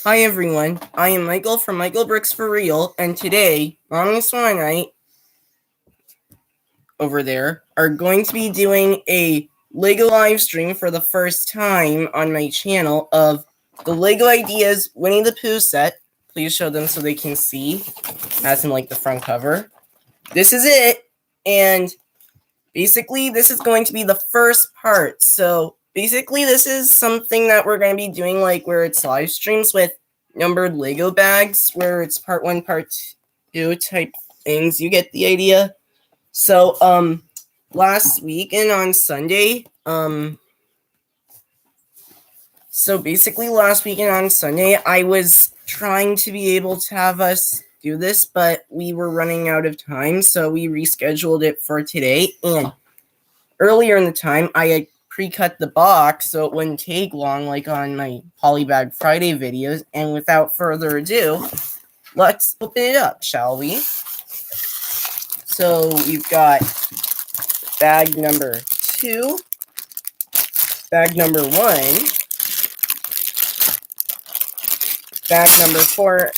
Hi everyone, I am Michael from Michael Bricks for Real, and today, Mommy Swan and I, over there, are going to be doing a LEGO live stream for the first time on my channel of the LEGO Ideas Winnie the Pooh set. Please show them so they can see, as in like the front cover. This is it, and basically this is going to be the first part. So basically this is something that we're going to be doing like where it's live streams with numbered Lego bags, where it's part 1, part 2 type things. You get the idea. So last weekend on Sunday, I was trying to be able to have us do this, but we were running out of time, so we rescheduled it for today. And earlier in the time, I had pre-cut the box so it wouldn't take long, like on my Polybag Friday videos. And without further ado, let's open it up, shall we? So we've got bag number 2, bag number 1, bag number 4,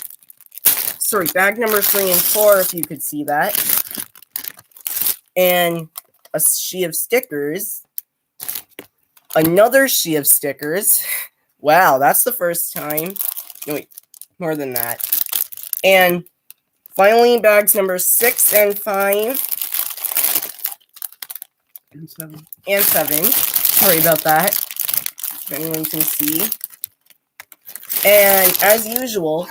bag number 3 and 4, if you could see that, and a sheet of stickers, another sheet of stickers. Wow, that's the first time. No, wait, more than that. And finally, bags number 6 and 5. And 7. Sorry about that. If anyone can see. And as usual,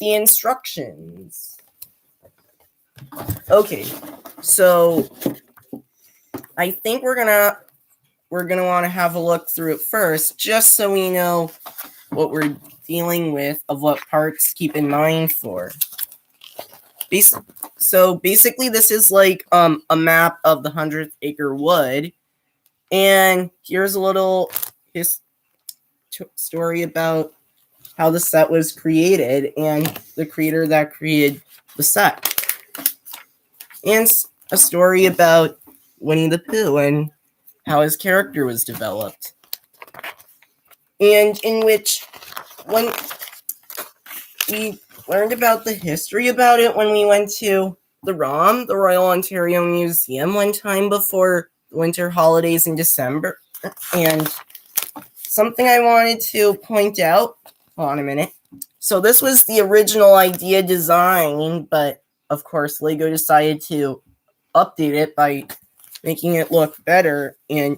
the instructions. Okay, so I think we're gonna want to have a look through it first, just so we know what we're dealing with, of what parts keep in mind for. So basically, this is like a map of the 100th Acre Wood, and here's a little story about how the set was created and the creator that created the set, and a story about Winnie the Pooh and how his character was developed, and in which when we learned about the history about it when we went to the ROM, the Royal Ontario Museum, one time before the winter holidays in December. And something I wanted to point out, hold on a minute. So this was the original idea design, but of course LEGO decided to update it by making it look better. And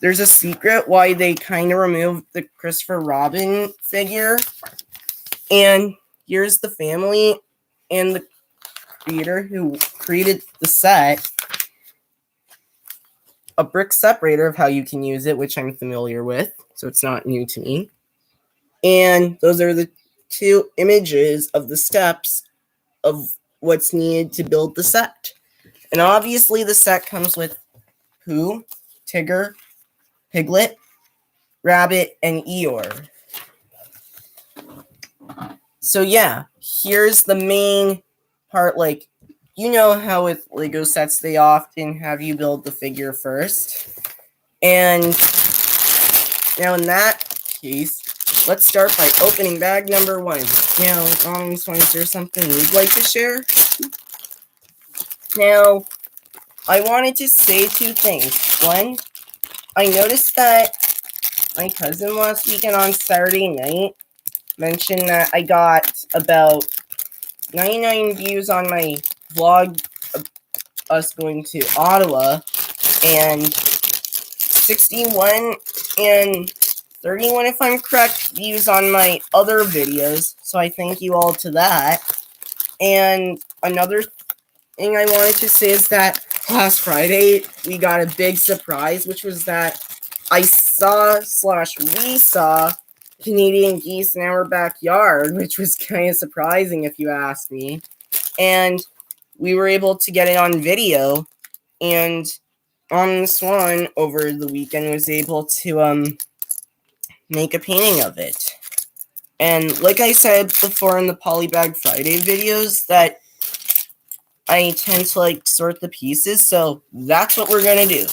there's a secret why they kind of removed the Christopher Robin figure. And here's the family and the creator who created the set. A brick separator of how you can use it, which I'm familiar with, so it's not new to me. And those are the 2 images of the steps of what's needed to build the set. And obviously the set comes with Pooh, Tigger, Piglet, Rabbit, and Eeyore. So yeah, here's the main part. Like, you know how with LEGO sets they often have you build the figure first. And now in that case, let's start by opening bag number 1. Now, is there something you'd like to share? Now, I wanted to say 2 things. 1, I noticed that my cousin last weekend on Saturday night mentioned that I got about 99 views on my vlog of us going to Ottawa, and 61 and 31, if I'm correct, views on my other videos. So I thank you all to that. And another thing I wanted to say is that last Friday we got a big surprise, which was that we saw Canadian geese in our backyard, which was kind of surprising if you ask me. And we were able to get it on video, and On Swan over the weekend was able to make a painting of it. And like I said before in the Polybag Friday videos, that I tend to like sort the pieces, so that's what we're gonna do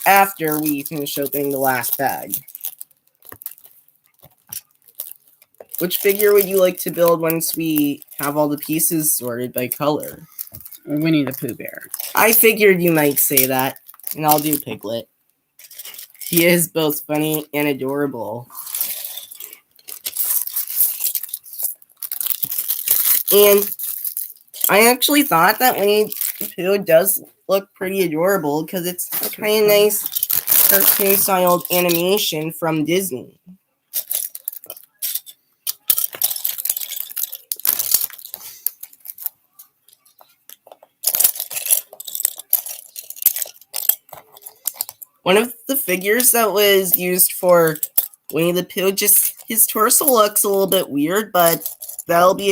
after we finish opening the last bag. which figure would you like to build once we have all the pieces sorted by color? Winnie the Pooh Bear. I figured you might say that, and I'll do Piglet. He is both funny and adorable. And I actually thought that Winnie the Pooh does look pretty adorable because it's kind of nice cartoon-styled animation from Disney. One of the figures that was used for Winnie the Pooh, just his torso looks a little bit weird, but that'll be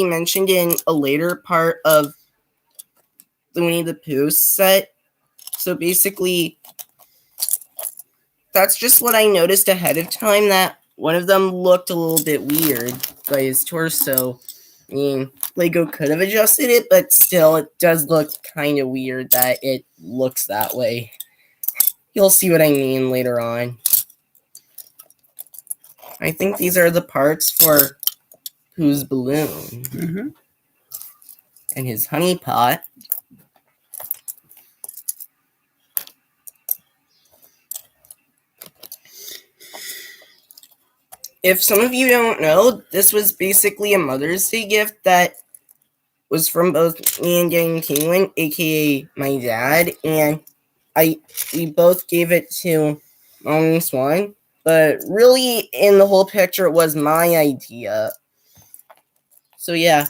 mentioned in a later part of the Winnie the Pooh set. So basically, that's just what I noticed ahead of time, that one of them looked a little bit weird by his torso. I mean, Lego could have adjusted it, but still, it does look kind of weird that it looks that way. You'll see what I mean later on. I think these are the parts for Pooh's balloon. Mm-hmm. And his honey pot. If some of you don't know, this was basically a Mother's Day gift that was from both me and Gang Penguin, aka my dad, and we both gave it to Mommy Swan. But really, in the whole picture, it was my idea. So yeah.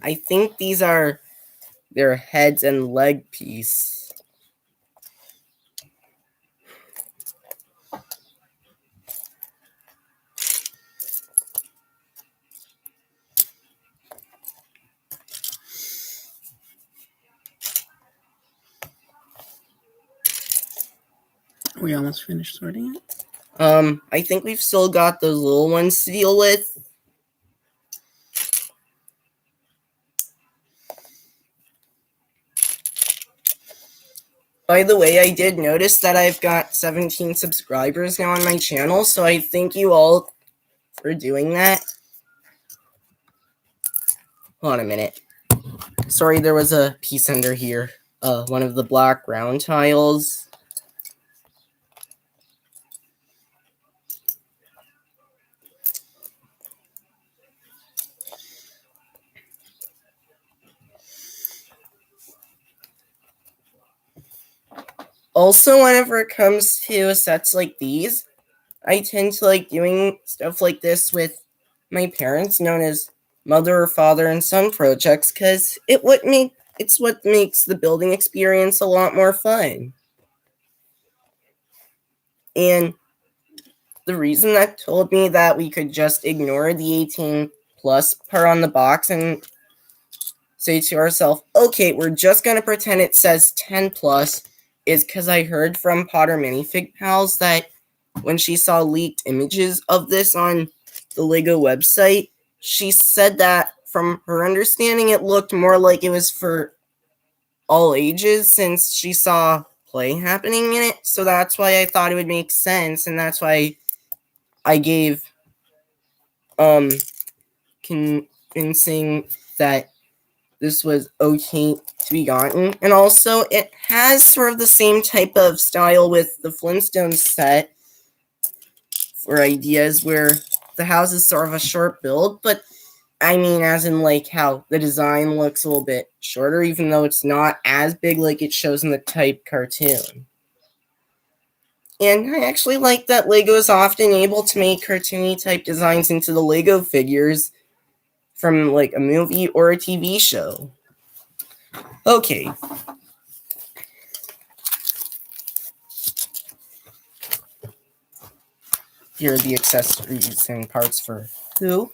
I think these are their heads and leg piece. We almost finished sorting it. I think we've still got those little ones to deal with. By the way, I did notice that I've got 17 subscribers now on my channel, so I thank you all for doing that. Hold on a minute. Sorry, there was a piece under here. One of the black ground tiles. Also, whenever it comes to sets like these, I tend to like doing stuff like this with my parents, known as mother or father and son projects, because it's what makes the building experience a lot more fun. And the reason that told me that we could just ignore the 18 plus part on the box and say to ourselves, okay, we're just going to pretend it says 10 plus, is because I heard from Potter Minifig Pals that when she saw leaked images of this on the Lego website, she said that from her understanding, it looked more like it was for all ages since she saw play happening in it. So that's why I thought it would make sense, and that's why I gave convincing that this was okay to be gotten. And also, it has sort of the same type of style with the Flintstones set for ideas where the house is sort of a short build, but I mean as in like how the design looks a little bit shorter, even though it's not as big like it shows in the type cartoon. And I actually like that Lego is often able to make cartoony type designs into the Lego figures from like a movie or a TV show. Okay. Here are the accessories and parts for Pooh,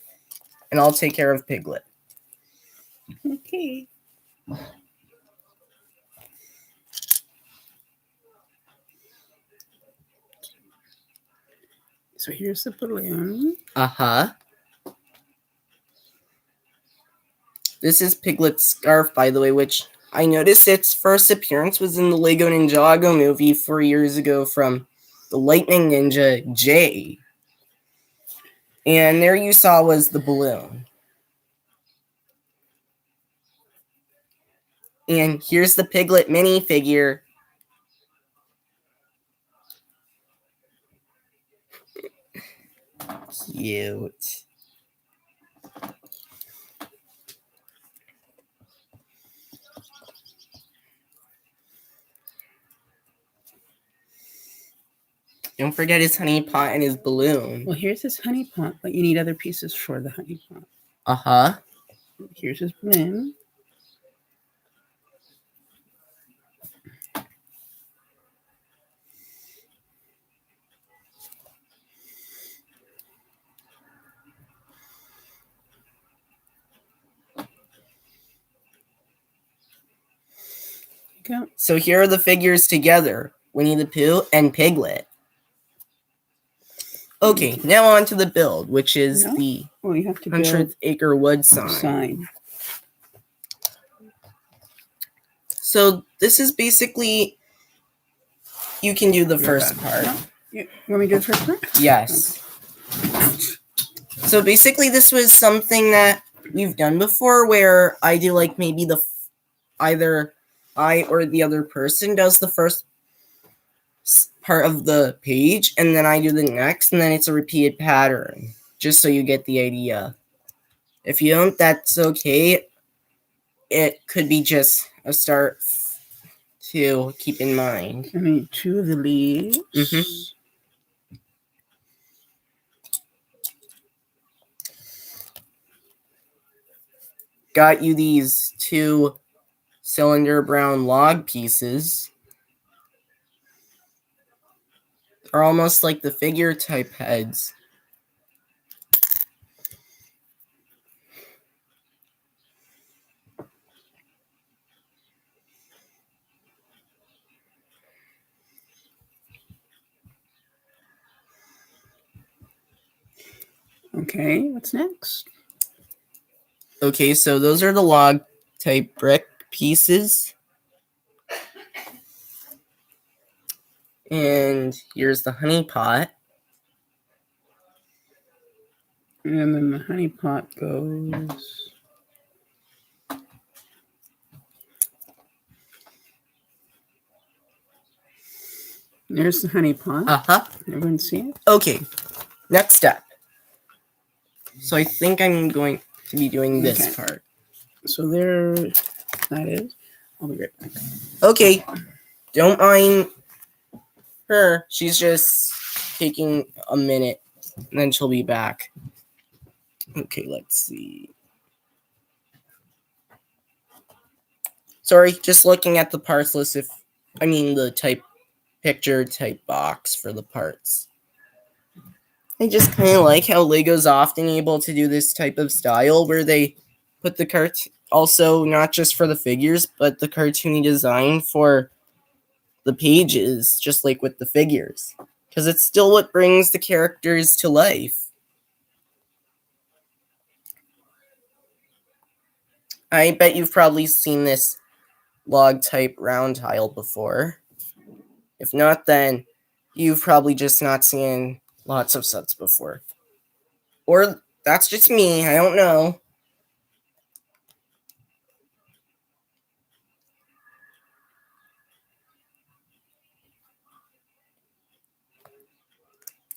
and I'll take care of Piglet. Okay. So here's the balloon. Uh-huh. This is Piglet's scarf, by the way, which I noticed its first appearance was in the Lego Ninjago movie 4 years ago from the Lightning Ninja J. And there you saw was the balloon. And here's the Piglet minifigure. Cute. Don't forget his honey pot and his balloon. Well, here's his honey pot, but you need other pieces for the honey pot. Uh-huh. Here's his balloon. Go. So here are the figures together. Winnie the Pooh and Piglet. Okay, now on to the build, which is the you have to 100th Acre Wood sign. So this is basically, you can do the first part. You want me to do the first part? Yes. Okay. So basically this was something that we've done before where I do like maybe either I or the other person does the first part of the page and then I do the next, and then it's a repeated pattern, just so you get the idea. If you don't, that's okay. It could be just a start to keep in mind. I need 2 of the leaves. Mm-hmm. Got you these 2 cylinder brown log pieces. Are almost like the figure type heads. Okay, what's next? Okay, so those are the log type brick pieces. And here's the honey pot. And then the honey pot goes. There's the honey pot. Uh-huh. Everyone see it? Okay, next step. So I think I'm going to be doing this part. So there that is. I'll be right back. Okay, don't mind her. She's just taking a minute, and then she'll be back. Okay, let's see. Sorry, just looking at the parts list. The picture type box for the parts. I just kind of like how Lego's often able to do this type of style where they put the also not just for the figures, but the cartoony design for the pages, just like with the figures. Because it's still what brings the characters to life. I bet you've probably seen this log type round tile before. If not, then you've probably just not seen lots of sets before. Or that's just me, I don't know.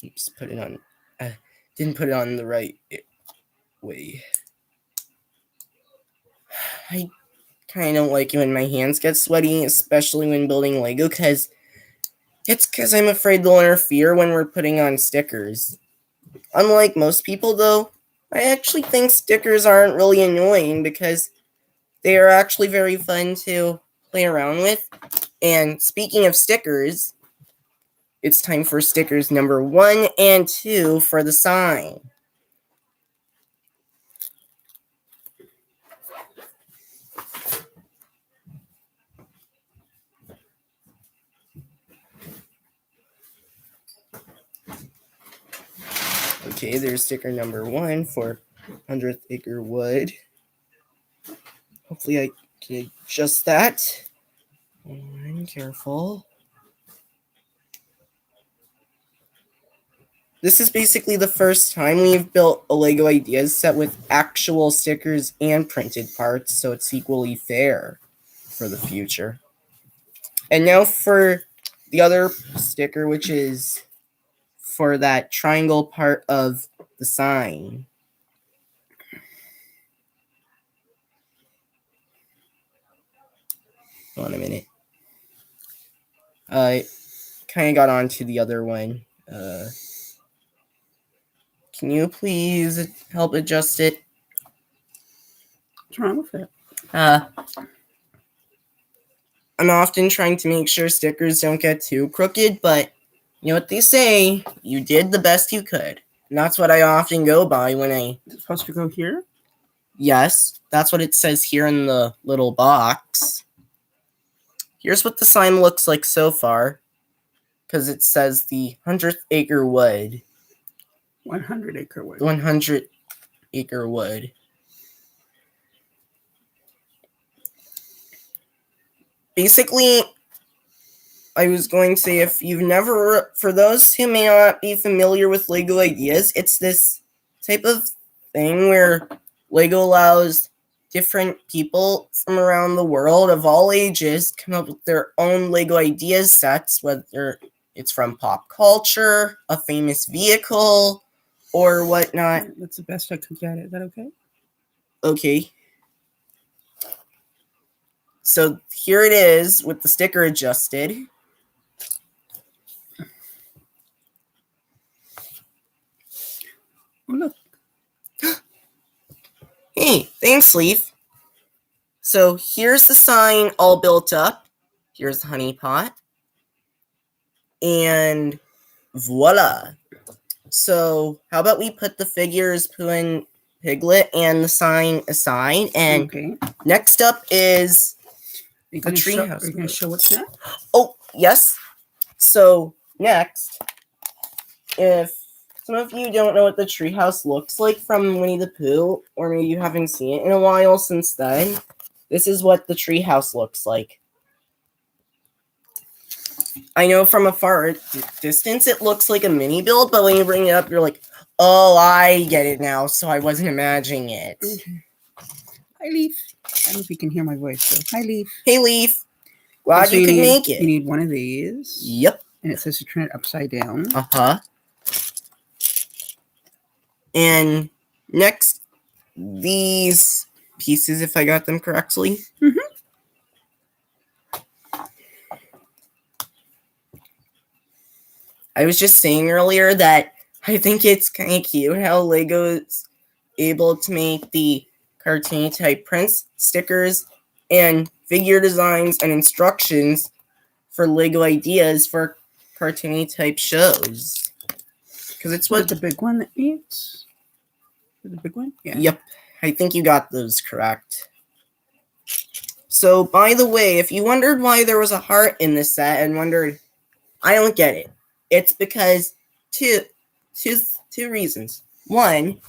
Oops, didn't put it on the right way. I kind of don't like it when my hands get sweaty, especially when building Lego, because I'm afraid they'll interfere when we're putting on stickers. Unlike most people, though, I actually think stickers aren't really annoying because they are actually very fun to play around with. And speaking of stickers, it's time for stickers number 1 and 2 for the sign. Okay, there's sticker number 1 for 100th Acre Wood. Hopefully I Okay, just that. And careful. This is basically the first time we've built a Lego Ideas set with actual stickers and printed parts, so it's equally fair for the future. And now for the other sticker, which is for that triangle part of the sign. Hold on a minute. I kind of got onto the other one. Can you please help adjust it? What's wrong with it? I'm often trying to make sure stickers don't get too crooked, but you know what they say, you did the best you could. And that's what I often go by when I... Is it supposed to go here? Yes, that's what it says here in the little box. Here's what the sign looks like so far, because it says the 100th acre wood. 100 acre wood. 100 acre wood. Basically, I was going to say, if you've never, for those who may not be familiar with Lego Ideas, it's this type of thing where Lego allows different people from around the world of all ages come up with their own Lego Ideas sets, whether it's from pop culture, a famous vehicle, or whatnot. That's the best I could get. Is that okay? Okay. So here it is with the sticker adjusted. Oh, look. Hey, thanks, Leaf. So here's the sign all built up. Here's the honey pot. And voila. So how about we put the figures, Pooh and Piglet, and the sign aside. And Okay. next up is Are you a going treehouse. to show what's next? Oh, yes. So next, if some of you don't know what the treehouse looks like from Winnie the Pooh, or maybe you haven't seen it in a while since then, this is what the treehouse looks like. I know from a far distance it looks like a mini build, but when you bring it up, you're like, oh, I get it now, so I wasn't imagining it. Okay. Hi, Leaf. I don't know if you can hear my voice, so hi, Leaf. Hey, Leaf. Glad So you could make it. You need one of these. Yep. And it says to turn it upside down. Uh-huh. And next, these pieces, if I got them correctly. Mm-hmm. I was just saying earlier that I think it's kind of cute how Lego's able to make the cartoony type prints, stickers, and figure designs and instructions for Lego Ideas for cartoony type shows. Because it's what the big one that needs. The big one? Yeah. Yep. I think you got those correct. So, by the way, if you wondered why there was a heart in this set and wondered, I don't get it. It's because two reasons. One,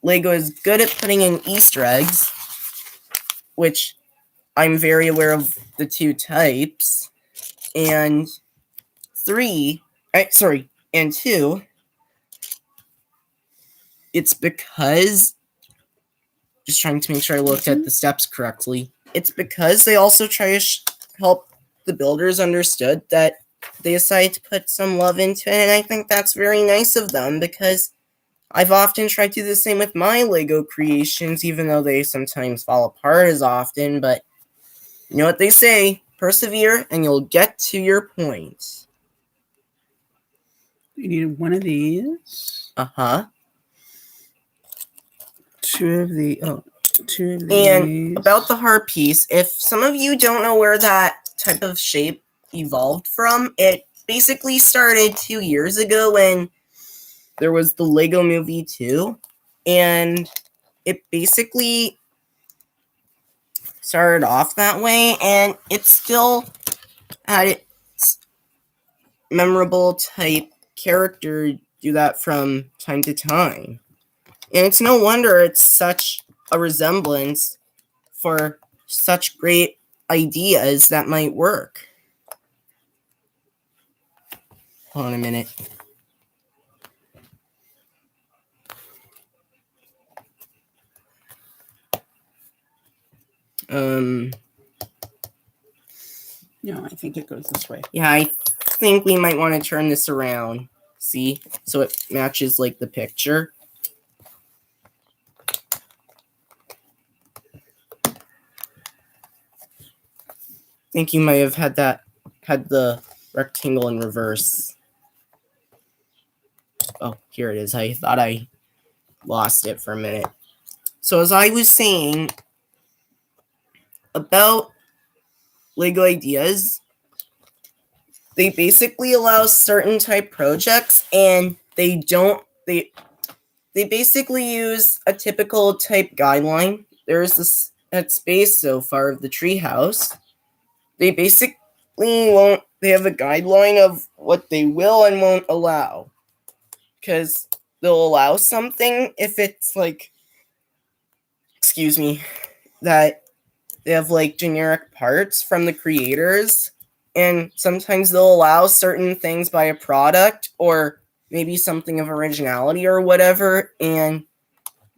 Lego is good at putting in Easter eggs, which I'm very aware of the two types. And and two, it's because, just trying to make sure I looked at the steps correctly, it's because they also try to help the builders understood that they decided to put some love into it, and I think that's very nice of them, because I've often tried to do the same with my Lego creations, even though they sometimes fall apart as often, but you know what they say, persevere and you'll get to your point. You need one of these. Uh-huh. Two of these. And about the heart piece, if some of you don't know where that type of shape evolved from, it basically started 2 years ago when there was the Lego Movie 2, and it basically started off that way, and it still had its memorable type character do that from time to time. And it's no wonder it's such a resemblance for such great ideas that might work. Hold on a minute. No, I think it goes this way. Yeah, I think we might want to turn this around. See? So it matches like the picture. I think you might have had the rectangle in reverse. Oh, here it is. I thought I lost it for a minute. So as I was saying about Lego ideas, they basically allow certain type projects, and they basically use a typical type guideline. There's this at space so far of the treehouse. They basically they have a guideline of what they will and won't allow. Because they'll allow something if it's like, that they have like generic parts from the creators. And sometimes they'll allow certain things by a product or maybe something of originality or whatever. And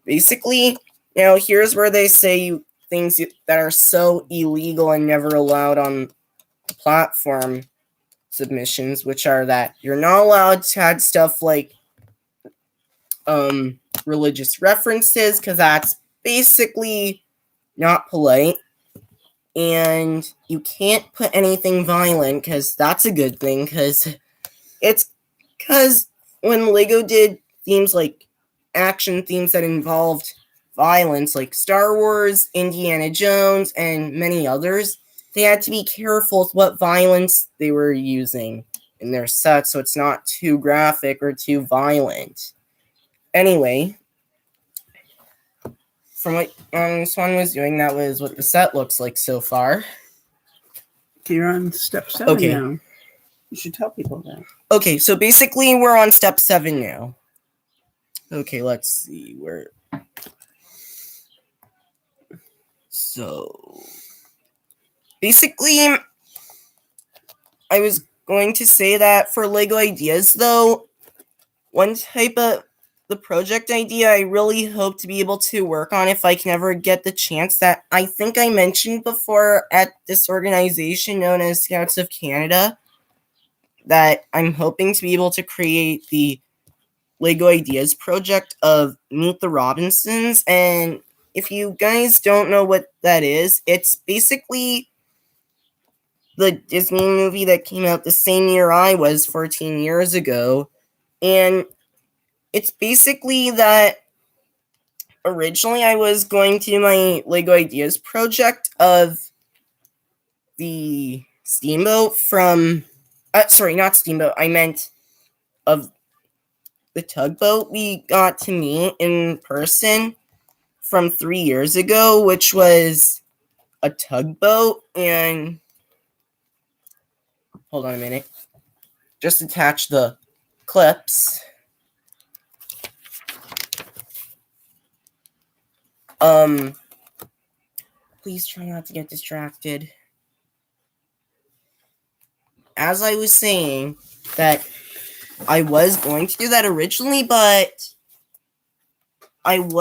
basically, here's where they say things that are so illegal and never allowed on platform submissions, which are that you're not allowed to add stuff like religious references, because that's basically not polite. And you can't put anything violent, because that's a good thing, because when Lego did themes like action themes that involved violence, like Star Wars, Indiana Jones, and many others, they had to be careful with what violence they were using in their sets, so it's not too graphic or too violent. Anyway, from what Swan was doing, that was what the set looks like so far. Okay, you're on step 7 Okay. now. You should tell people that. Okay, so basically we're on step 7 now. Okay, let's see where. So basically, I was going to say that for Lego ideas, though, one type of the project idea I really hope to be able to work on if I can ever get the chance, that I think I mentioned before at this organization known as Scouts of Canada, that I'm hoping to be able to create the Lego Ideas project of Meet the Robinsons. And if you guys don't know what that is, it's basically the Disney movie that came out the same year I was, 14 years ago. And it's basically that originally I was going to do my Lego Ideas project of the steamboat from... sorry, not steamboat. I meant of the tugboat we got to meet in person from 3 years ago, which was a tugboat. And hold on a minute. Just attach the clips. Please try not to get distracted. As I was saying, that I was going to do that originally, but I kind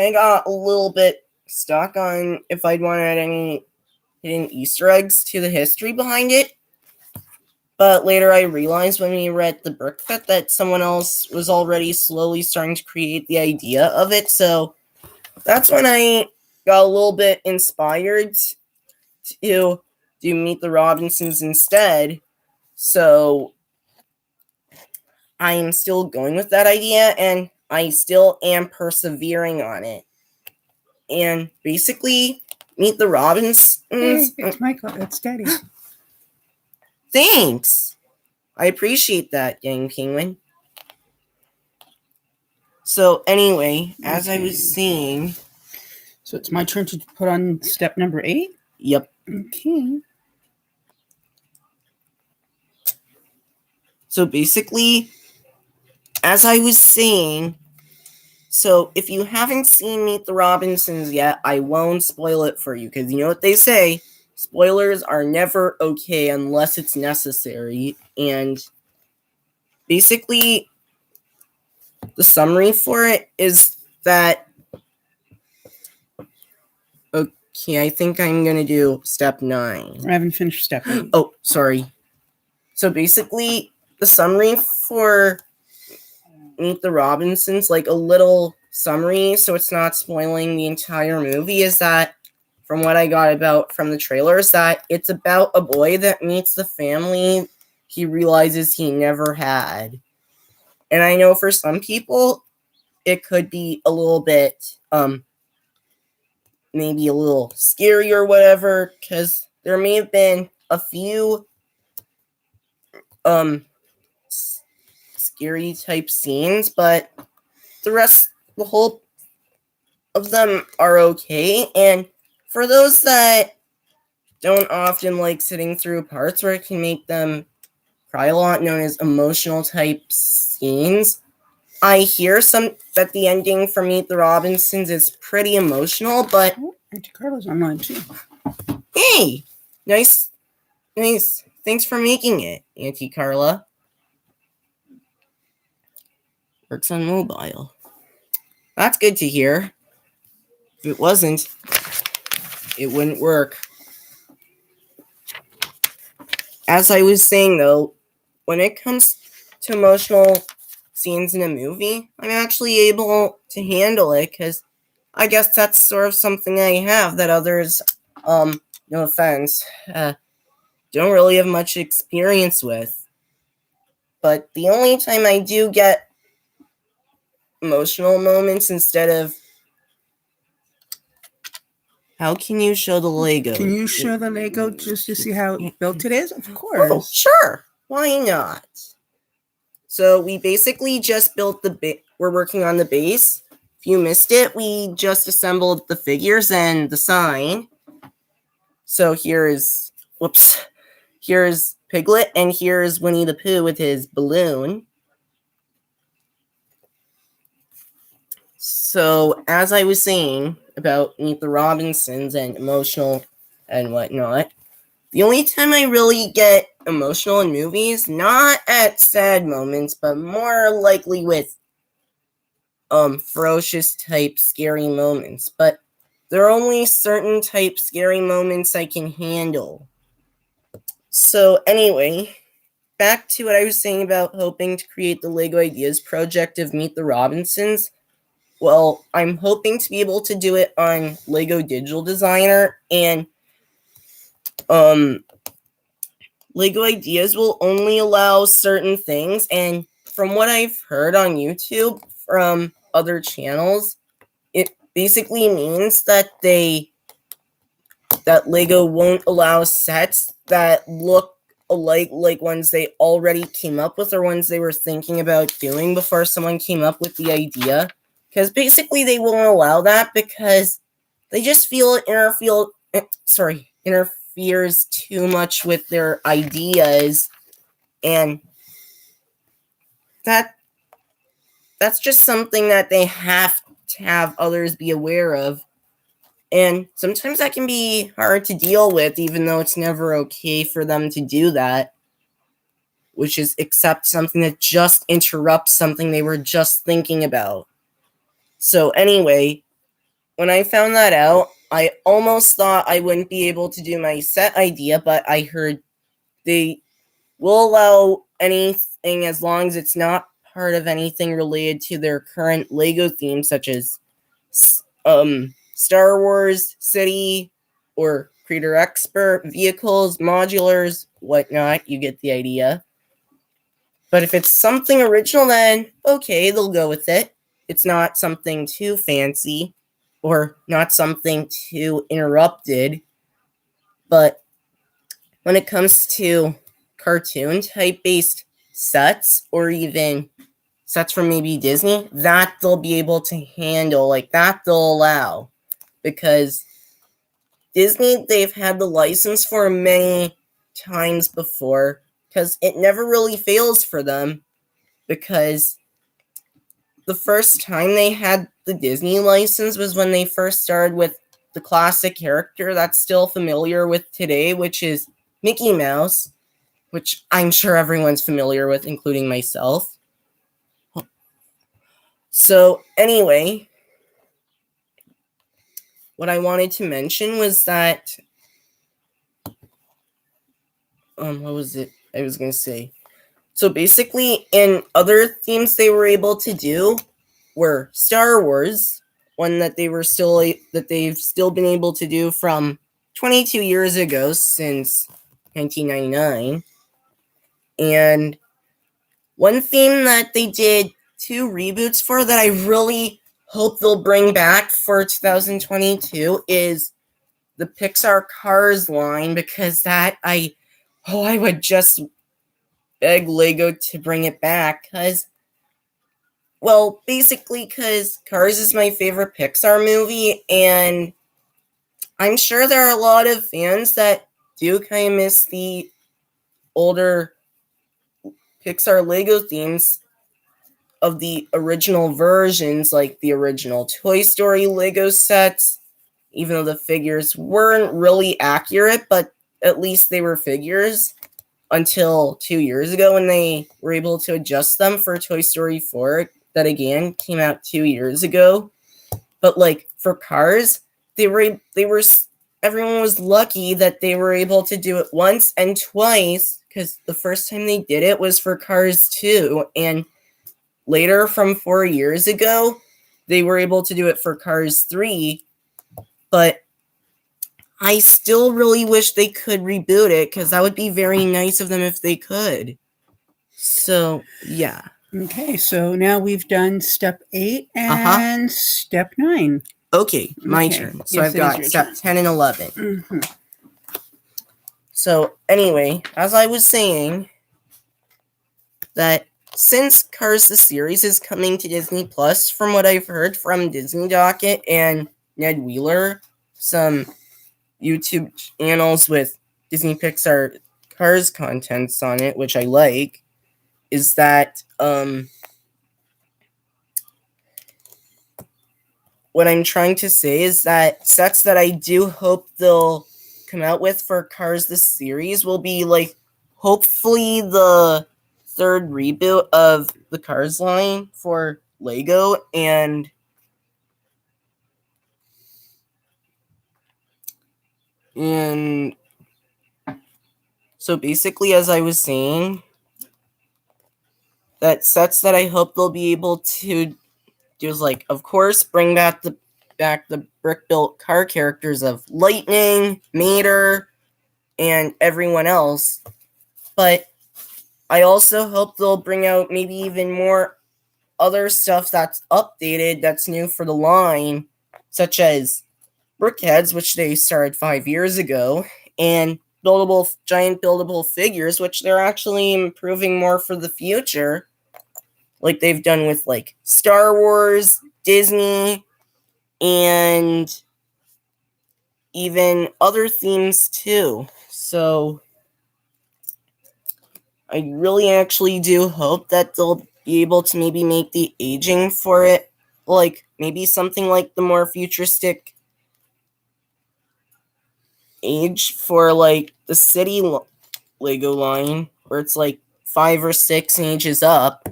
of got a little bit stuck on if I'd want to add any hidden Easter eggs to the history behind it. But later I realized when we read the brick fit that someone else was already slowly starting to create the idea of it. So that's when I got a little bit inspired to do Meet the Robinsons instead. So I'm still going with that idea, and I still am persevering on it. And basically, Meet the Robinsons... Hey, it's Michael. It's Daddy. Thanks! I appreciate that, young penguin. So anyway, as I was saying... So it's my turn to put on step number 8? Yep. Okay. So basically, as I was saying, So if you haven't seen Meet the Robinsons yet, I won't spoil it for you, because you know what they say, spoilers are never okay unless it's necessary. And basically, the summary for it is that, okay, I think I'm going to do step 9. I haven't finished step 8. Oh, sorry. So basically, the summary for Meet the Robinsons, like a little summary, so it's not spoiling the entire movie, is that, from what I got about from the trailers, that it's about a boy that meets the family he realizes he never had. And I know for some people, it could be a little bit, maybe a little scary or whatever, because there may have been a few, scary type scenes, but the whole of them are okay. And for those that don't often like sitting through parts where it can make them cry a lot, known as emotional type scenes, I hear that the ending for Meet the Robinsons is pretty emotional, but Auntie Carla's online too. hey, nice. Thanks for making it, Auntie Carla. Works on mobile. That's good to hear. If it wasn't, it wouldn't work. As I was saying, though, when it comes to emotional scenes in a movie, I'm actually able to handle it, because I guess that's sort of something I have that others, no offense, don't really have much experience with. But the only time I do get emotional moments instead of... How can you show the Lego? Can you show the Lego just to see how built it is? Of course. Oh, sure. Why not? So we basically just built we're working on the base. If you missed it, we just assembled the figures and the sign. So here's Piglet, and here's Winnie the Pooh with his balloon. So as I was saying about Meet the Robinsons and emotional and whatnot, the only time I really get emotional in movies, not at sad moments, but more likely with ferocious type scary moments. But there are only certain type scary moments I can handle. So anyway, back to what I was saying about hoping to create the Lego Ideas project of Meet the Robinsons. Well, I'm hoping to be able to do it on Lego Digital Designer, and Lego Ideas will only allow certain things, and from what I've heard on YouTube from other channels, it basically means that Lego won't allow sets that look alike like ones they already came up with or ones they were thinking about doing before someone came up with the idea. Because basically they won't allow that because they just feel it interferes too much with their ideas, and that's just something that they have to have others be aware of. And sometimes that can be hard to deal with, even though it's never okay for them to do that, which is accept something that just interrupts something they were just thinking about. So anyway, when I found that out, I almost thought I wouldn't be able to do my set idea, but I heard they will allow anything as long as it's not part of anything related to their current Lego theme, such as Star Wars, City, or Creator Expert, vehicles, modulars, whatnot. You get the idea. But if it's something original, then okay, they'll go with it. It's not something too fancy or not something too interrupted. But when it comes to cartoon type based sets or even sets from maybe Disney, that they'll be able to handle, like that they'll allow. Because Disney, they've had the license for many times before, because it never really fails for them, because the first time they had the Disney license was when they first started with the classic character that's still familiar with today, which is Mickey Mouse, which I'm sure everyone's familiar with, including myself. So anyway, what I wanted to mention was that, what was it I was going to say? So basically, in other themes they were able to do were Star Wars, one that they've still been able to do from 22 years ago, since 1999. And one theme that they did 2 reboots for that I really hope they'll bring back for 2022 is the Pixar Cars line, because I would just beg Lego to bring it back, because Cars is my favorite Pixar movie, and I'm sure there are a lot of fans that do kind of miss the older Pixar Lego themes of the original versions, like the original Toy Story Lego sets, even though the figures weren't really accurate, but at least they were figures until 2 years ago when they were able to adjust them for Toy Story 4, that again came out 2 years ago. But like for Cars, everyone was lucky that they were able to do it once and twice, because the first time they did it was for Cars 2, and later, from 4 years ago, they were able to do it for Cars 3, but I still really wish they could reboot it, because that would be very nice of them if they could. So, yeah. Okay, so now we've done step 8 and step 9. Okay, my turn. So yes, I've got step 10 and 11. Mm-hmm. So, anyway, as I was saying, that since Cars the series is coming to Disney Plus, from what I've heard from Disney Docket and Ned Wheeler, some YouTube channels with Disney Pixar Cars contents on it, which I like, is that what I'm trying to say is that sets that I do hope they'll come out with for Cars the series will be like hopefully the 3rd reboot of the Cars line for Lego, and so basically, as I was saying, that sets that I hope they'll be able to do is, like, of course, bring back the brick-built car characters of Lightning, Mater, and everyone else, but I also hope they'll bring out maybe even more other stuff that's updated, that's new for the line, such as Brickheads, which they started 5 years ago, and giant buildable figures, which they're actually improving more for the future, like they've done with like Star Wars, Disney, and even other themes too. So I really actually do hope that they'll be able to maybe make the aging for it, like maybe something like the more futuristic age for like the city Lego line, where it's like 5 or 6 ages up.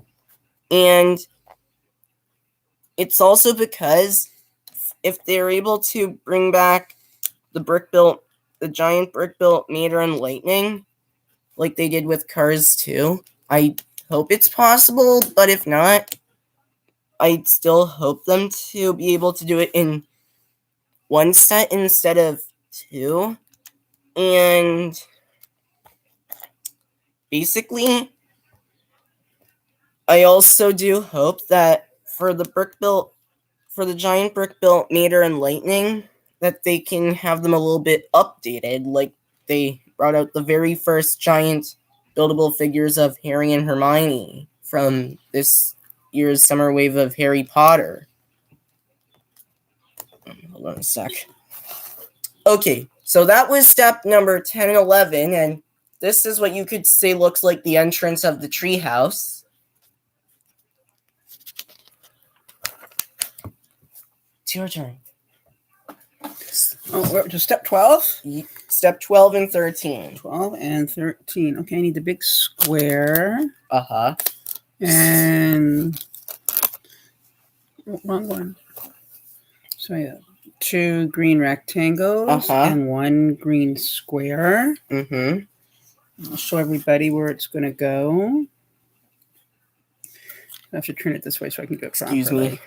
And it's also because if they're able to bring back the giant brick-built Mater and Lightning, like they did with Cars 2, I hope it's possible, but if not, I'd still hope them to be able to do it in one set instead of 2. And basically, I also do hope that for the giant brick-built Mater and Lightning, that they can have them a little bit updated, like they brought out the very first giant buildable figures of Harry and Hermione from this year's summer wave of Harry Potter. Hold on a sec. Okay, so that was step number 10 and 11, and this is what you could say looks like the entrance of the treehouse. it's your turn. Oh, we're up to step 12? Step 12 and 13. 12 and 13. Okay, I need the big square. Uh-huh. And wrong one. So yeah, 2 green rectangles and 1 green square. Mm-hmm. I'll show everybody where it's going to go. I have to turn it this way so I can go properly. Excuse me.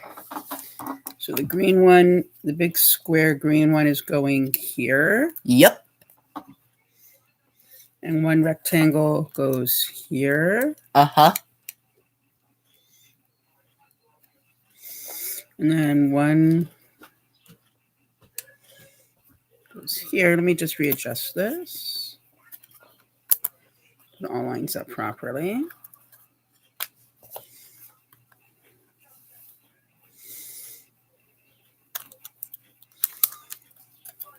So the green one, the big square green one is going here. Yep. And 1 rectangle goes here. Uh-huh. And then 1 goes here. Let me just readjust this. It all lines up properly.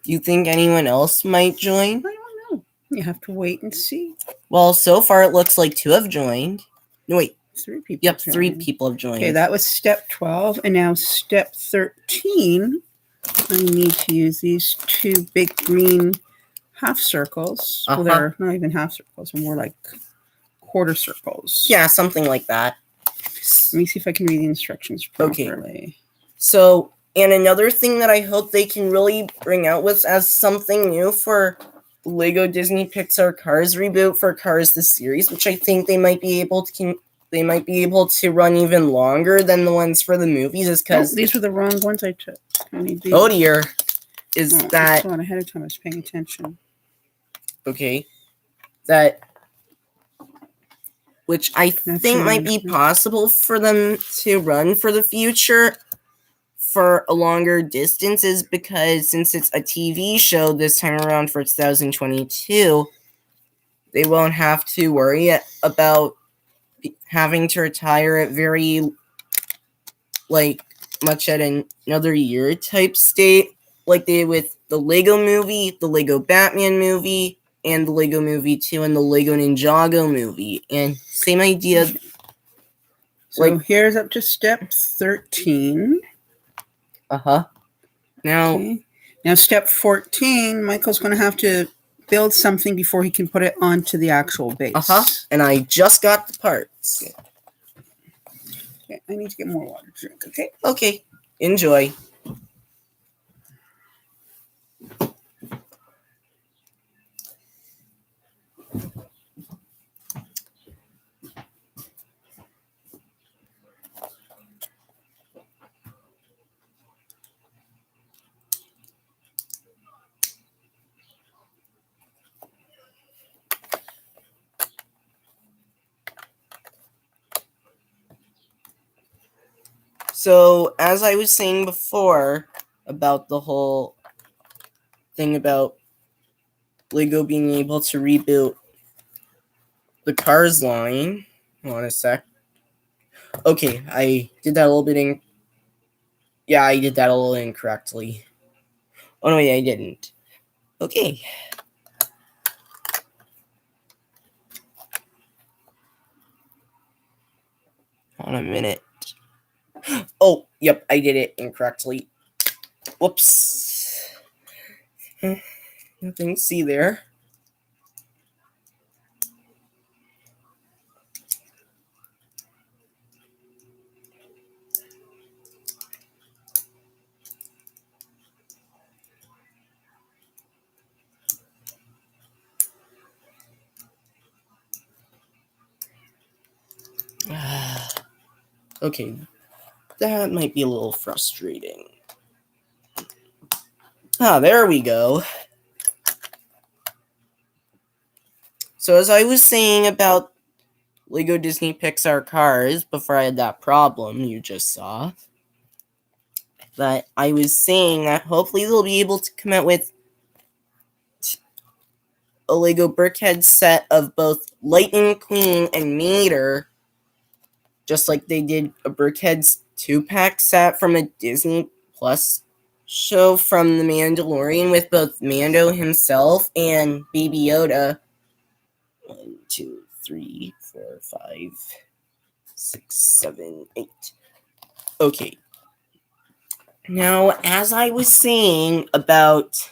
Do you think anyone else might join? I don't know. You have to wait and see. Well, so far it looks like 2 have joined. No, wait. 3 people. Yep, joined. 3 people have joined. Okay, that was step 12. And now step 13, I need to use these 2 big green half circles. Well, they're not even half circles. They're more like quarter circles. Yeah, something like that. Let me see if I can read the instructions properly. Okay. So, and another thing that I hope they can really bring out was as something new for the Lego Disney Pixar Cars reboot for Cars the series, which I think they might be able to run even longer than the ones for the movies, is because these were the wrong ones I took. I need these. Oh dear, I saw it ahead of time. I was paying attention. Okay, that which I think might be possible for them to run for the future for a longer distance, is because since it's a TV show this time around for 2022, they won't have to worry about having to retire at very much at another year type state like they did with the Lego movie, the Lego Batman movie, and the Lego Movie 2 and the Lego Ninjago movie. And same idea. So here's up to step 13. Now step 14, Michael's going to have to build something before he can put it onto the actual base. And I just got the parts. Okay, I need to get more water to drink, okay? Okay, enjoy. So, as I was saying before about the whole thing about Lego being able to reboot the Cars line. Hold on a sec. Okay, I did that a little bit I did that a little incorrectly. Oh, no, wait, I didn't. Okay. Hold on a minute. Oh, yep, I did it incorrectly. Whoops. Nothing to see there. Okay, that might be a little frustrating. There we go. So as I was saying about Lego Disney Pixar Cars, before I had that problem you just saw, that I was saying that hopefully they'll be able to come out with a Lego Brickhead set of both Lightning Queen and Mater, just like they did a Brickhead's 2-pack set from a Disney Plus show from The Mandalorian with both Mando himself and Baby Yoda. 1, 2, 3, 4, 5, 6, 7, 8. Okay. Now, as I was saying about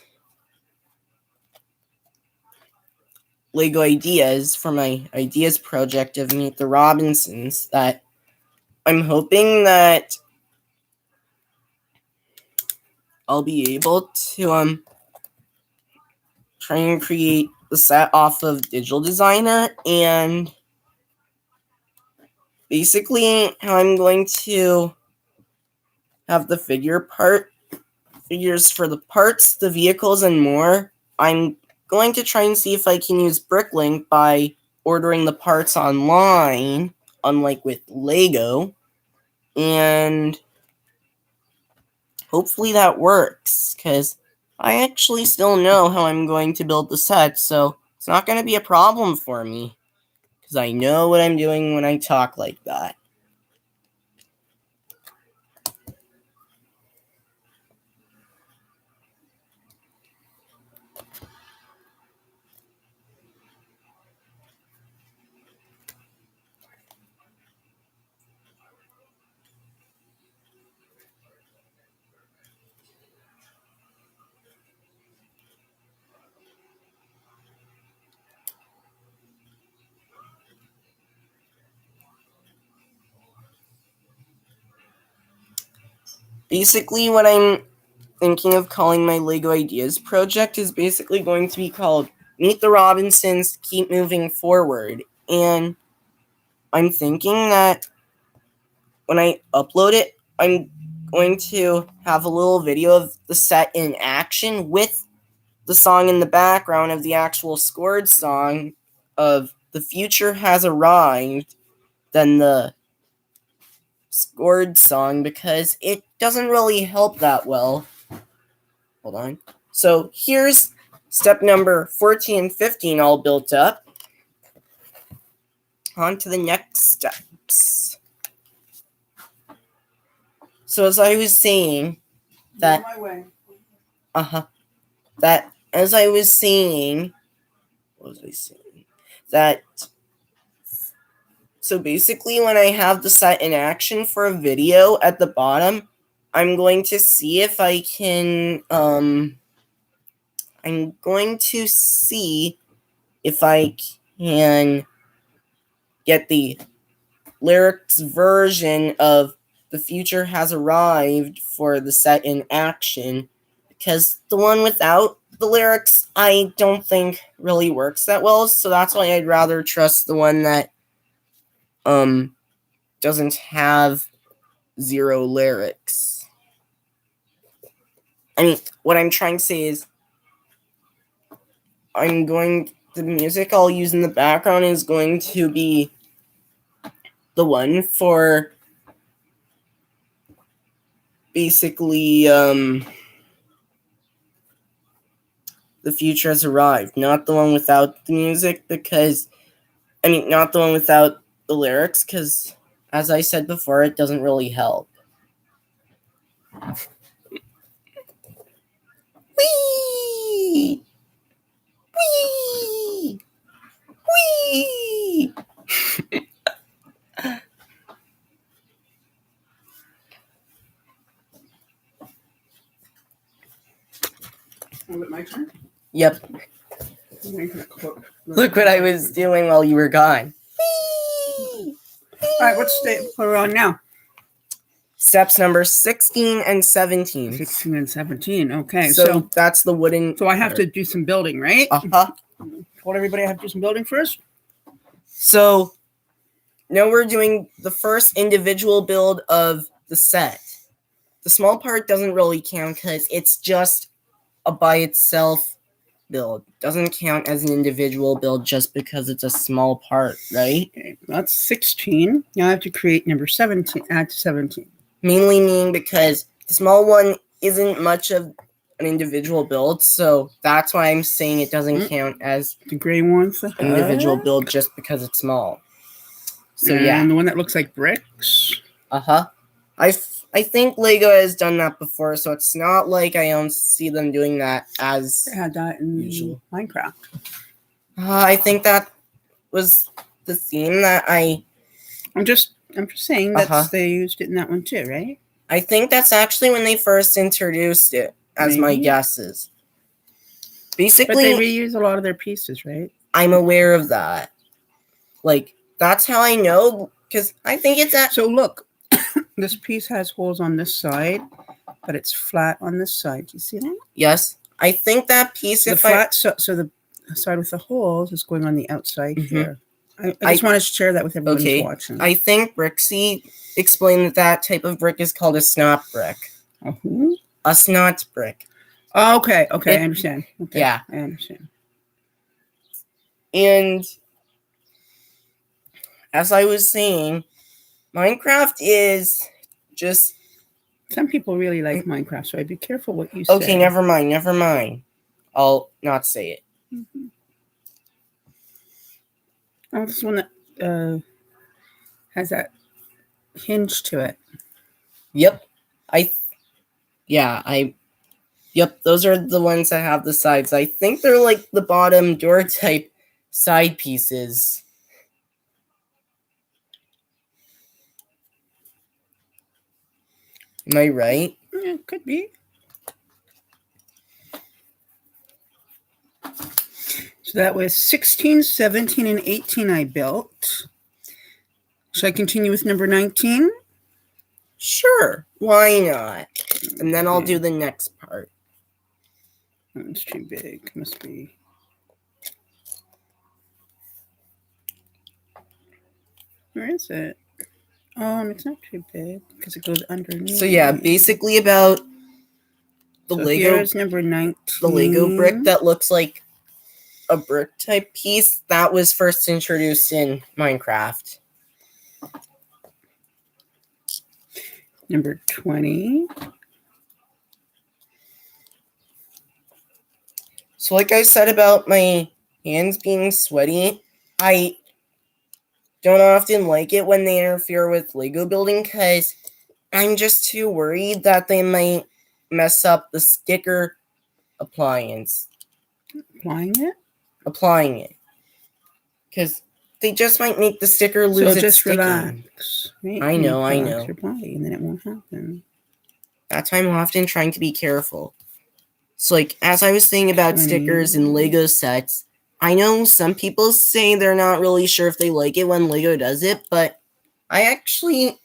Lego ideas for my ideas project of Meet the Robinsons, that I'm hoping that I'll be able to try and create the set off of Digital Designer, and basically how I'm going to have the figures for the parts, the vehicles, and more. I'm going to try and see if I can use Bricklink by ordering the parts online, unlike with Lego, and hopefully that works, because I actually still know how I'm going to build the set, so it's not going to be a problem for me, because I know what I'm doing when I talk like that. Basically, what I'm thinking of calling my Lego Ideas project is basically going to be called Meet the Robinsons, Keep Moving Forward. And I'm thinking that when I upload it, I'm going to have a little video of the set in action with the song in the background of the actual scored song of The Future Has Arrived than the scored song, because it doesn't really help that well. Hold on. So here's step number 14 and 15 all built up. On to the next steps. So as I was saying, that that as I was saying, what was I saying? That so basically when I have the set in action for a video at the bottom, I'm going to see if I can I'm going to see if I can get the lyrics version of The Future Has Arrived for the set in action, because the one without the lyrics I don't think really works that well, so that's why I'd rather trust the one that doesn't have 0 lyrics. I mean, what I'm trying to say is the music I'll use in the background is going to be the one for basically The Future Has Arrived, not the one without the music, because not the one without the lyrics, because as I said before, it doesn't really help. Whee! Whee! Whee! Was it my turn? Yep. Look what I was doing while you were gone. All right, what's we're on now? Steps number 16 and 17. 16 and 17. Okay, so that's the wooden. So I have to do some building, right? Told everybody I have to do some building first. So now we're doing the first individual build of the set. The small part doesn't really count because it's just a by itself build. Doesn't count as an individual build just because it's a small part, right? Okay, that's 16. Now I have to create number 17. Add to 17. Mainly meaning because the small one isn't much of an individual build, so that's why I'm saying it doesn't count as the gray one, an individual build just because it's small. So yeah, and the one that looks like bricks. I think Lego has done that before, so it's not like I don't see them doing that as they had that in usual. Minecraft. I think that was the theme that I'm just saying that they used it in that one too, right? I think that's actually when they first introduced it, as my Maybe. guesses. But they Basically, reuse a lot of their pieces, right? I'm aware of that. Like, that's how I know, because I think it's at... So look, this piece has holes on this side, but it's flat on this side. Do you see that? Yes. I think that piece, So the flat, so the side with the holes is going on the outside here. I just wanted to share that with everyone who's watching. I think Brixie explained that type of brick is called a snot brick. A who? A snot brick. Oh, okay, I understand. Okay, yeah. I understand. And as I was saying, Minecraft is just... Some people really like Minecraft, so I'd be careful what you say. Okay, never mind. I'll not say it. Mm-hmm. Oh, this one that has that hinge to it. Yep. Yep, those are the ones that have the sides. I think they're like the bottom door type side pieces. Am I right? Yeah, could be. So that was 16, 17, and 18 I built. Should I continue with number 19? Sure. Why not? And then I'll do the next part. It's too big. Must be. Where is it? It's not too big because it goes underneath. So yeah, basically about the Lego. Here's number 19. The Lego brick that looks like a brick type piece that was first introduced in Minecraft. Number 20. So like I said about my hands being sweaty, I don't often like it when they interfere with Lego building because I'm just too worried that they might mess up the sticker appliance. Applying it. Because they just might make the sticker lose its just sticking. Relax. Right? I know. Relax your body and then it won't happen. That's why I'm often trying to be careful. So like, as I was saying about stickers and Lego sets, I know some people say they're not really sure if they like it when Lego does it, but I actually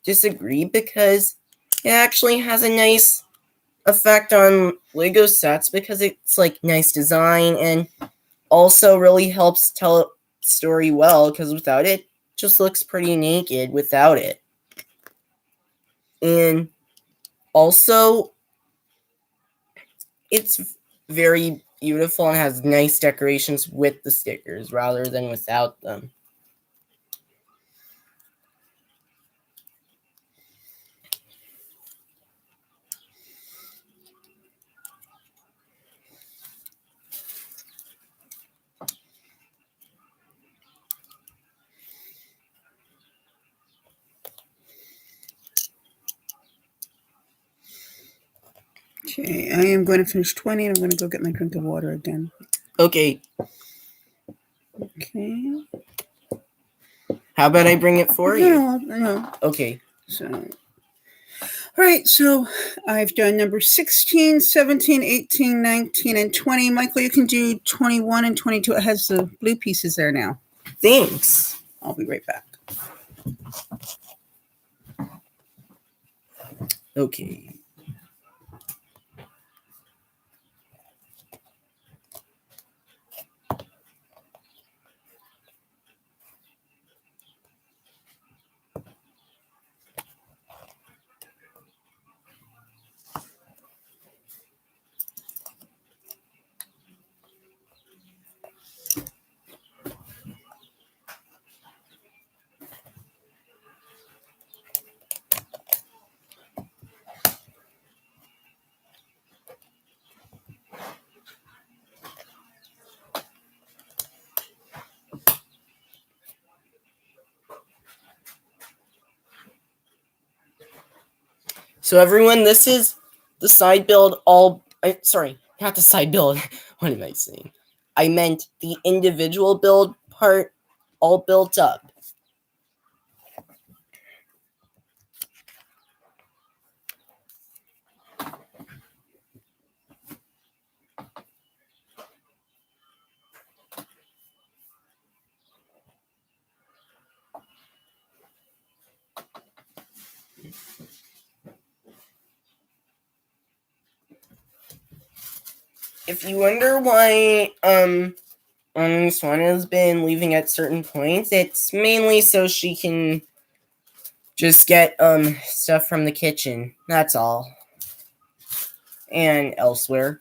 disagree because it actually has a nice effect on Lego sets because it's like nice design and also really helps tell a story well because without it just looks pretty naked without it. And also it's very beautiful and has nice decorations with the stickers rather than without them. Okay, I am going to finish 20 and I'm going to go get my drink of water again. Okay. Okay. How about I bring it for you? No. Okay. So, all right, so I've done number 16, 17, 18, 19, and 20. Michael, you can do 21 and 22. It has the blue pieces there now. Thanks. I'll be right back. Okay. So everyone, this is the side build sorry, not the side build. What am I saying? I meant the individual build part all built up. if you wonder why Swan has been leaving at certain points, it's mainly so she can just get stuff from the kitchen. That's all. And elsewhere.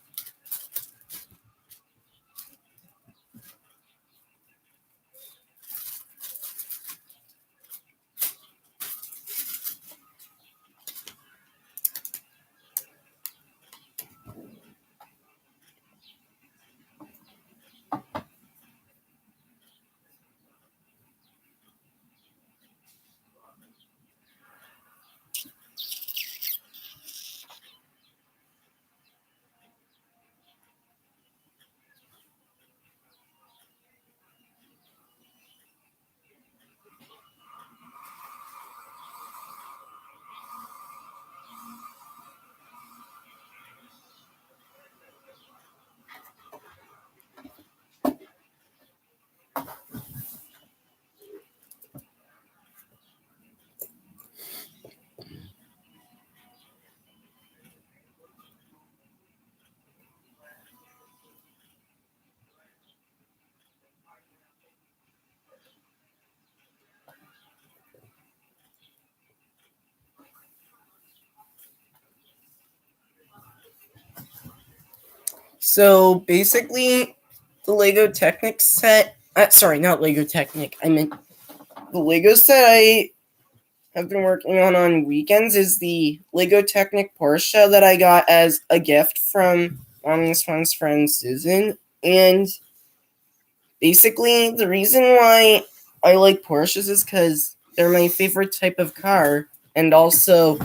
So basically, the Lego Technic set. Sorry, not Lego Technic. I meant the Lego set I have been working on weekends is the Lego Technic Porsche that I got as a gift from Mommy's Fun's friend Susan. And basically, the reason why I like Porsches is because they're my favorite type of car, and also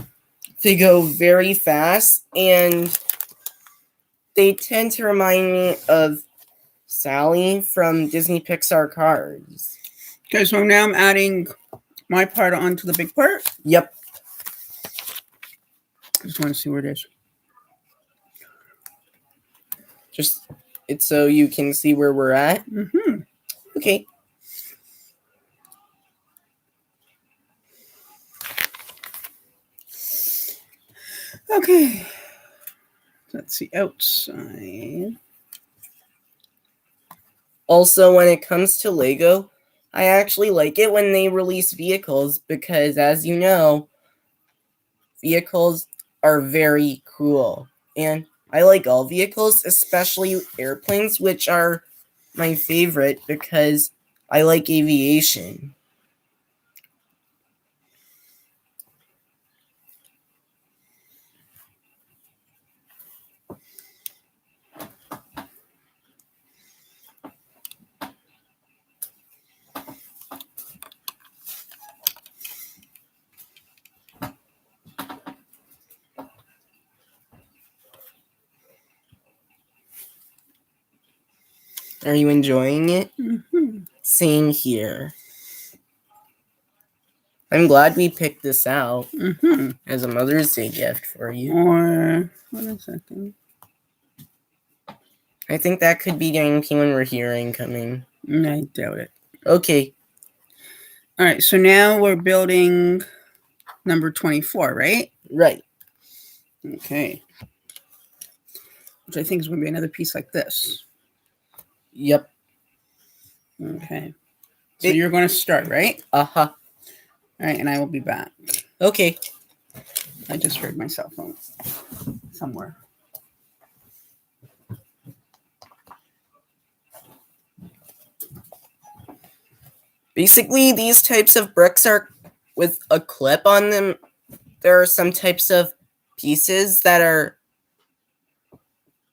they go very fast, and they tend to remind me of Sally from Disney Pixar Cars. Okay, so now I'm adding my part onto the big part. Yep. I just want to see where it is. Just it's so you can see where we're at. Mm-hmm. Okay. Okay. That's the outside. Also, when it comes to Lego, I actually like it when they release vehicles because, as you know, vehicles are very cool. And I like all vehicles, especially airplanes, which are my favorite because I like aviation. Are you enjoying it? Mm-hmm. Same here. I'm glad we picked this out as a Mother's Day gift for you. Or, wait a second. I think that could be guaranteed when we're hearing coming. I doubt it. Okay. All right, so now we're building number 24, right? Right. Okay. Which I think is going to be another piece like this. Yep. Okay. So you're going to start, right? Uh-huh. All right, and I will be back. Okay. I just heard my cell phone somewhere. Basically, these types of bricks are with a clip on them. There are some types of pieces that are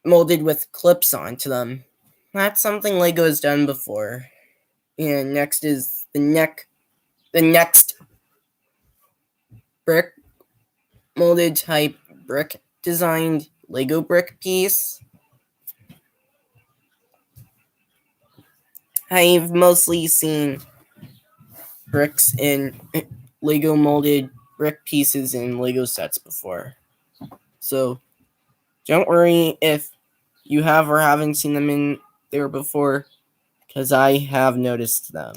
molded with clips onto them. That's something Lego has done before. And next is the next brick molded type brick designed Lego brick piece. I've mostly seen bricks in Lego molded brick pieces in Lego sets before. So don't worry if you have or haven't seen them in there before, because I have noticed them.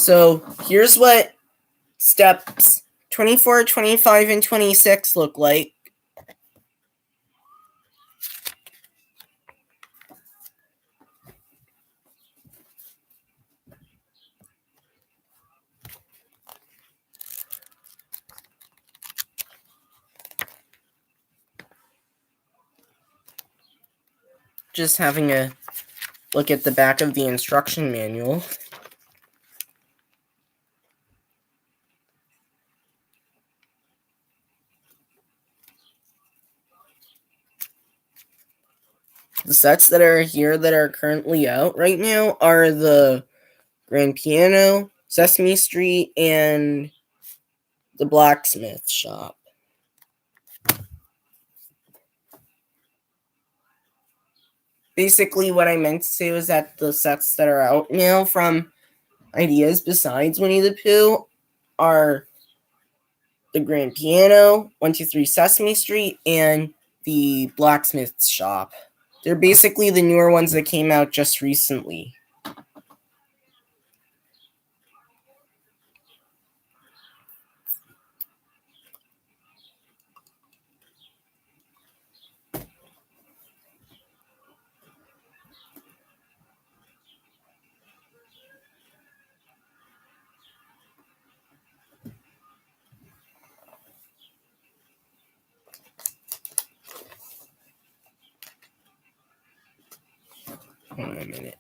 So here's what steps 24, 25, and 26 look like. Just having a look at the back of the instruction manual. The sets that are here that are currently out right now are the grand piano, Sesame Street, and the blacksmith shop. Basically, what I meant to say was that the sets that are out now from ideas besides Winnie the Pooh are the grand piano, 123 Sesame Street, and the blacksmith shop. They're basically the newer ones that came out just recently. Hold on a minute.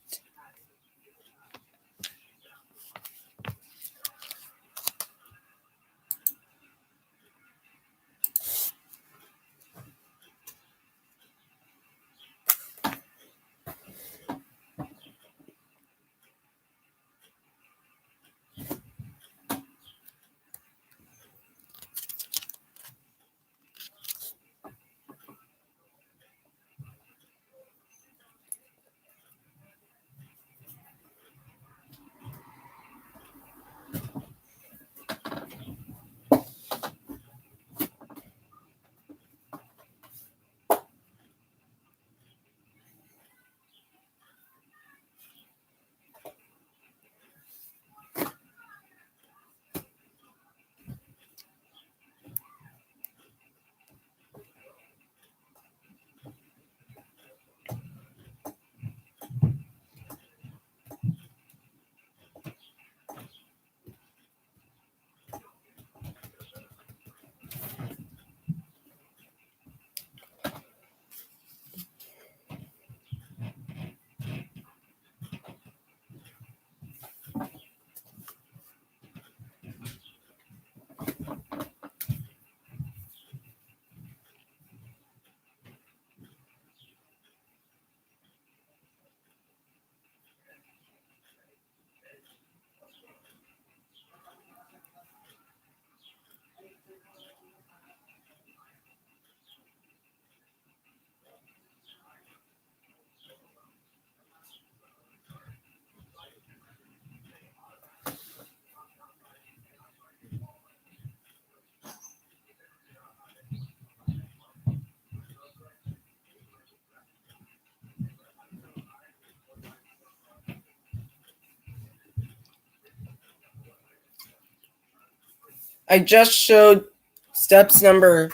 I just showed steps number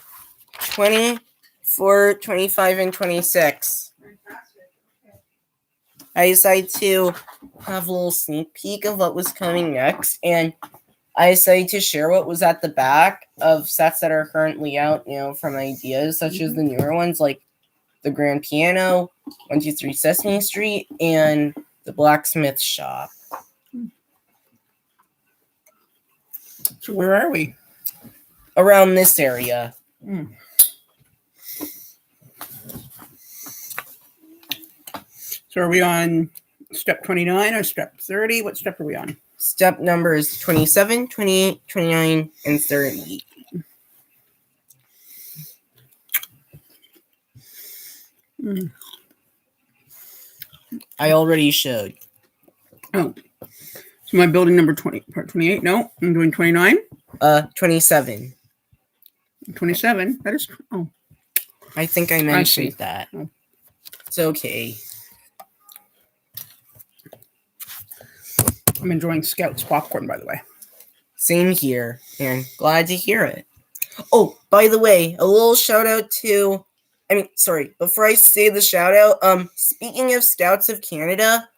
24, 25, and 26. I decided to have a little sneak peek of what was coming next, and I decided to share what was at the back of sets that are currently out, from ideas such as the newer ones like the grand piano, 123 Sesame Street, and the blacksmith shop. So where are we? Around this area. So are we on step 29 or step 30? What step are we on? Step numbers 27, 28, 29, and 30. I already showed. Oh. So am I building number 20, part 28? No, I'm doing 29? 27. 27? That is, I think I mentioned that. Oh. It's okay. I'm enjoying Scouts popcorn, by the way. Same here, and glad to hear it. Oh, by the way, a little shout out to, before I say the shout out, speaking of Scouts of Canada,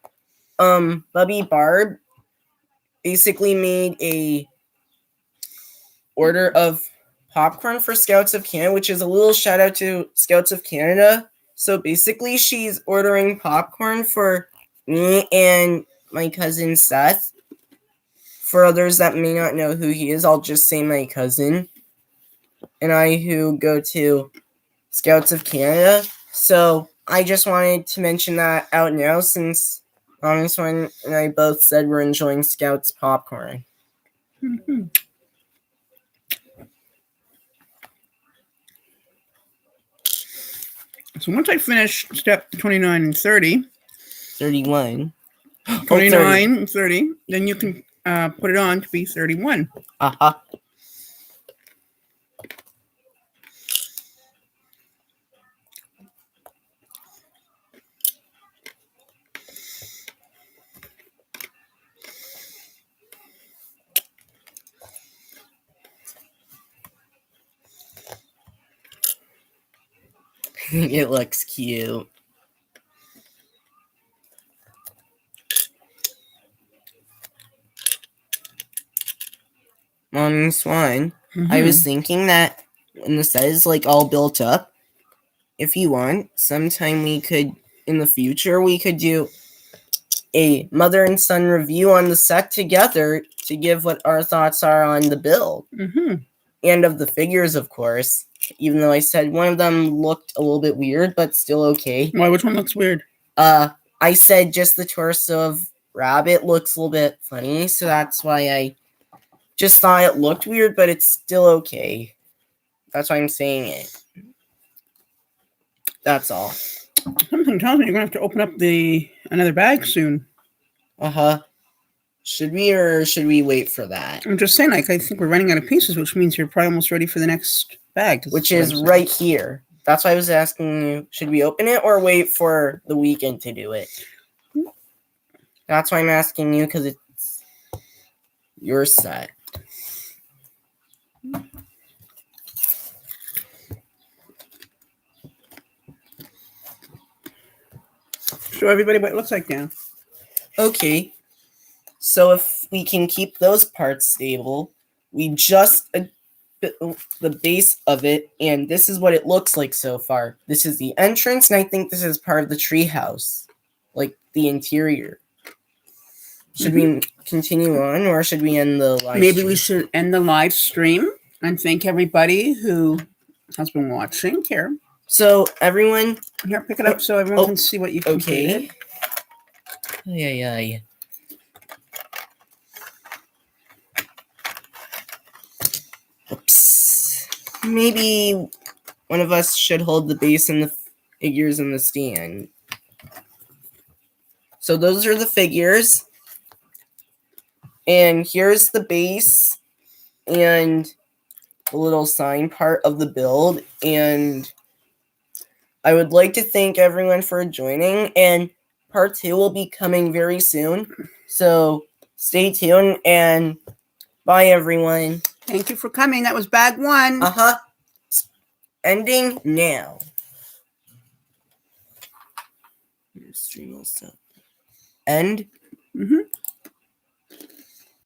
Bubby Barb basically made a order of popcorn for Scouts of Canada, which is a little shout out to Scouts of Canada. So basically, she's ordering popcorn for me and my cousin Seth. For others that may not know who he is, I'll just say my cousin and I who go to Scouts of Canada. So I just wanted to mention that out now since Honest One and I both said we're enjoying Scouts popcorn. Mm-hmm. So once I finish step 29 and 30, 31. 29 and 30, then you can put it on to be 31. Uh-huh. It looks cute. Mommy Swan, I was thinking that when the set is like all built up, if you want, sometime we could, in the future, we could do a mother and son review on the set together to give what our thoughts are on the build. And of the figures, of course. Even though I said one of them looked a little bit weird, but still okay. Why? Which one looks weird? I said just the torso of Rabbit looks a little bit funny, so that's why I just thought it looked weird, but it's still okay. That's why I'm saying it. That's all. Something tells me you're going to have to open up another bag soon. Uh-huh. Should we or should we wait for that? I'm just saying, I think we're running out of pieces, which means you're probably almost ready for the next bag. Which is right here. That's why I was asking you, should we open it or wait for the weekend to do it? That's why I'm asking you, because it's your set. Show everybody what it looks like now. Okay. So if we can keep those parts stable, we just the base of it, and this is what it looks like so far. This is the entrance, and I think this is part of the treehouse, like the interior. Should we continue on, or should we end the live Maybe stream? we should end the live stream and thank everybody who has been watching. Here. So everyone, here, pick it up so everyone can see what you completed. Okay. Yeah. Oops. Maybe one of us should hold the base and the figures in the stand. So those are the figures. And here's the base and the little sign part of the build. And I would like to thank everyone for joining. And part 2 will be coming very soon. So stay tuned and bye, everyone. Thank you for coming. That was bag 1. Ending now. Stream will stop. End.